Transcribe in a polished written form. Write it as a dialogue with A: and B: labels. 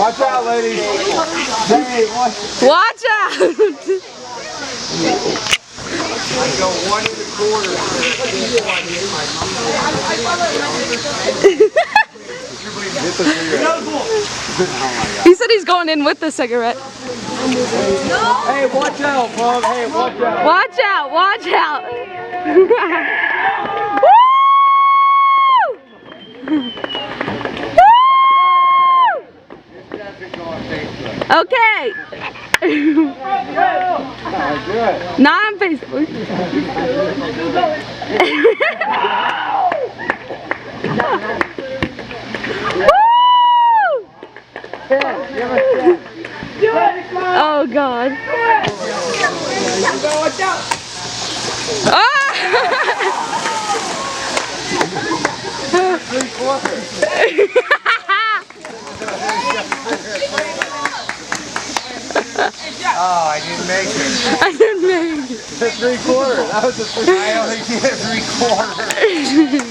A: Watch out, ladies. Hey,
B: Watch out!
A: I go 1 1/4.
B: He said he's going in with the cigarette.
A: Hey, watch out, Bob. Hey, watch out.
B: Watch out! Watch out! Okay. Not on Facebook. Oh God. Ah!
A: Oh, I didn't make it.
B: I didn't make it.
A: 3/4. That was the first. I only did 3/4.